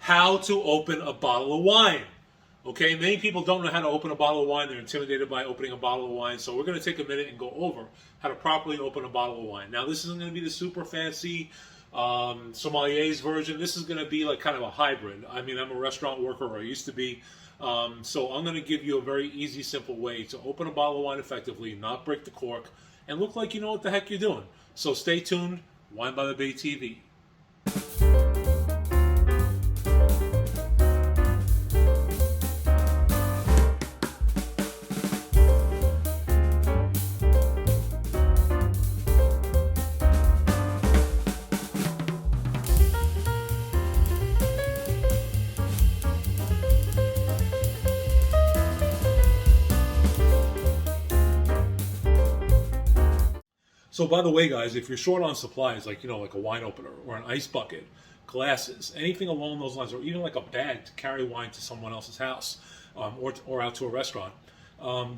how to open a bottle of wine. Okay, many people don't know how to open a bottle of wine. They're intimidated by opening a bottle of wine. So we're going to take a minute and go over how to properly open a bottle of wine. Now, this isn't going to be the super fancy sommelier's version. This is going to be like kind of a hybrid. I mean, I'm a restaurant worker, or I used to be. So I'm going to give you a very easy, simple way to open a bottle of wine effectively, not break the cork, and look like you know what the heck you're doing. So stay tuned. Wine by the Bay TV. So by the way, guys, if you're short on supplies, like, like a wine opener or an ice bucket, glasses, anything along those lines, or even like a bag to carry wine to someone else's house, or out to a restaurant,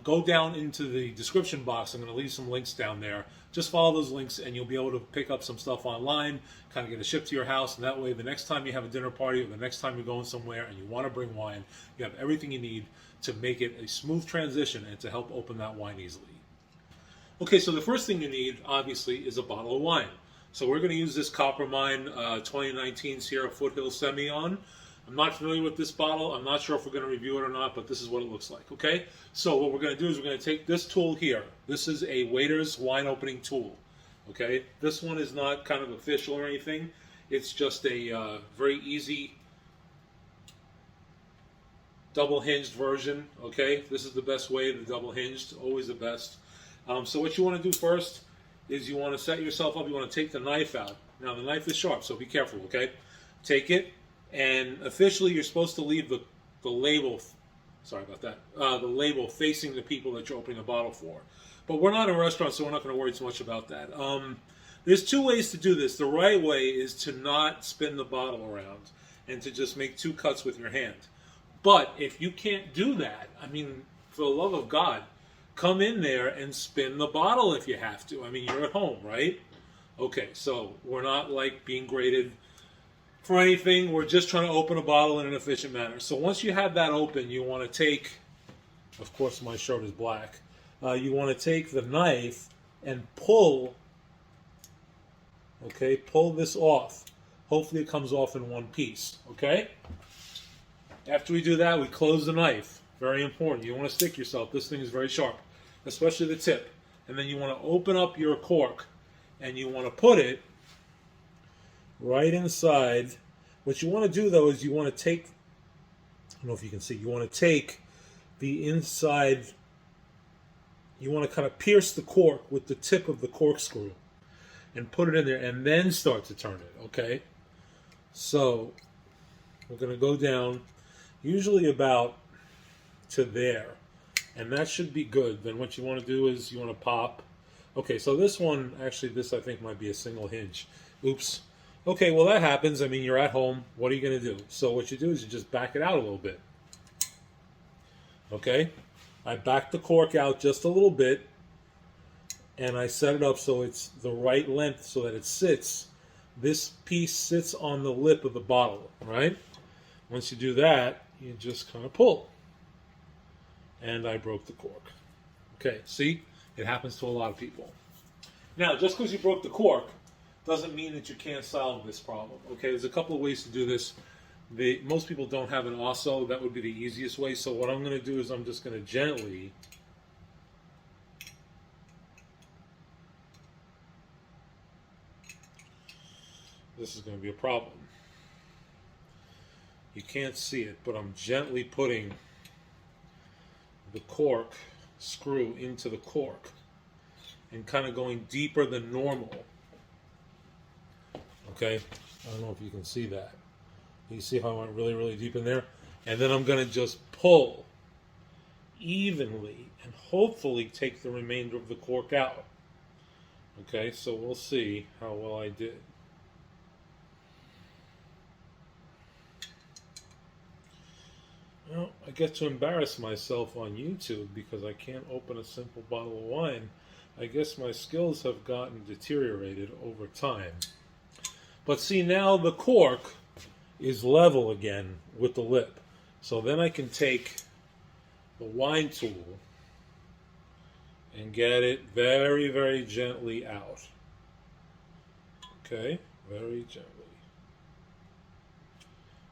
go down into the description box. I'm going to leave some links down there. Just follow those links and you'll be able to pick up some stuff online, kind of get it shipped to your house, and that way the next time you have a dinner party or the next time you're going somewhere and you want to bring wine, you have everything you need to make it a smooth transition and to help open that wine easily. Okay, so the first thing you need, obviously, is a bottle of wine. So we're going to use this Coppermine 2019 Sierra Foothill Semillon. I'm not familiar with this bottle. I'm not sure if we're going to review it or not, but this is what it looks like, okay? So what we're going to do is we're going to take this tool here. This is a waiter's wine opening tool, okay? This one is not kind of official or anything. It's just a very easy double-hinged version, okay? This is the best way, the double-hinged, always the best. So what you want to do first is you want to set yourself up. You want to take the knife out. Now the knife is sharp, so be careful, okay? Take it, and officially you're supposed to leave the label, sorry about that, the label facing the people that you're opening a bottle for. But we're not in a restaurant, so we're not going to worry too much about that. There's two ways to do this. The right way is to not spin the bottle around and to just make two cuts with your hand. But if you can't do that, I mean, for the love of God, come in there and spin the bottle if you have to. I mean, you're at home, right? Okay, so we're not like being graded for anything. We're just trying to open a bottle in an efficient manner. So once you have that open, you want to take, of course my shirt is black, you want to take the knife and pull, okay, pull this off. Hopefully it comes off in one piece, okay? After we do that, we close the knife. Very important. You don't want to stick yourself. This thing is very sharp, especially the tip. And then you want to open up your cork and you want to put it right inside. What you want to do, though, is you want to take, I don't know if you can see, you want to take the inside, you want to kind of pierce the cork with the tip of the corkscrew and put it in there and then start to turn it, okay? So we're going to go down usually about to there, and that should be good. Then what you want to do is you want to pop. Okay, so this one, actually this I think might be a single hinge. Oops. Okay, well that happens. I mean, you're at home. What are you going to do? So what you do is you just back it out a little bit. Okay, I back the cork out just a little bit, and I set it up so it's the right length so that it sits. This piece sits on the lip of the bottle, right? Once you do that, you just kind of pull. And I broke the cork. Okay, see? It happens to a lot of people. Now, just because you broke the cork doesn't mean that you can't solve this problem. Okay, there's a couple of ways to do this. Most people don't have an also. That would be the easiest way. So what I'm going to do is I'm just going to gently this is going to be a problem. You can't see it, but I'm gently putting the cork screw into the cork and kind of going deeper than normal. Okay, I don't know if you can see that. You see how I went really, really deep in there? And then I'm going to just pull evenly and hopefully take the remainder of the cork out. Okay, so we'll see how well I did. Well, I get to embarrass myself on YouTube because I can't open a simple bottle of wine. I guess my skills have gotten deteriorated over time. But see, now the cork is level again with the lip. So then I can take the wine tool and get it very, very gently out. Okay, very gently.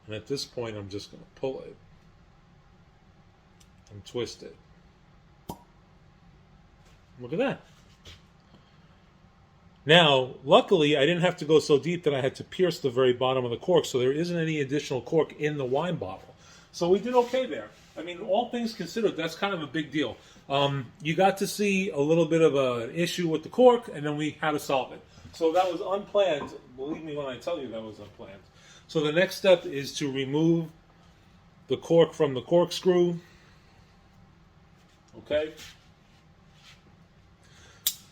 And at this point, I'm just going to pull it and twist it. Look at that. Now, luckily, I didn't have to go so deep that I had to pierce the very bottom of the cork, so there isn't any additional cork in the wine bottle. So we did okay there. I mean, all things considered, that's kind of a big deal. You got to see a little bit of an issue with the cork, and then we had to solve it. So that was unplanned. Believe me when I tell you that was unplanned. So the next step is to remove the cork from the corkscrew. Okay.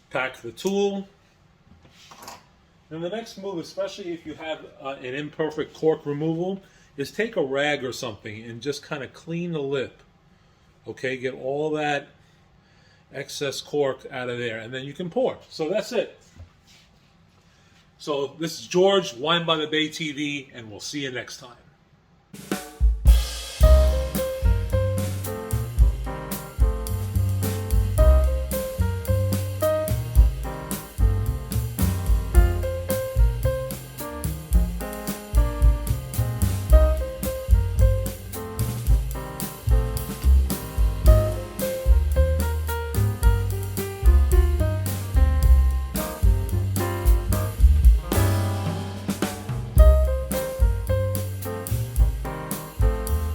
Pack the tool. And the next move, especially if you have an imperfect cork removal, is take a rag or something and just kind of clean the lip. Okay, get all that excess cork out of there, and then you can pour. So that's it. So this is George, Wine by the Bay TV, and we'll see you next time.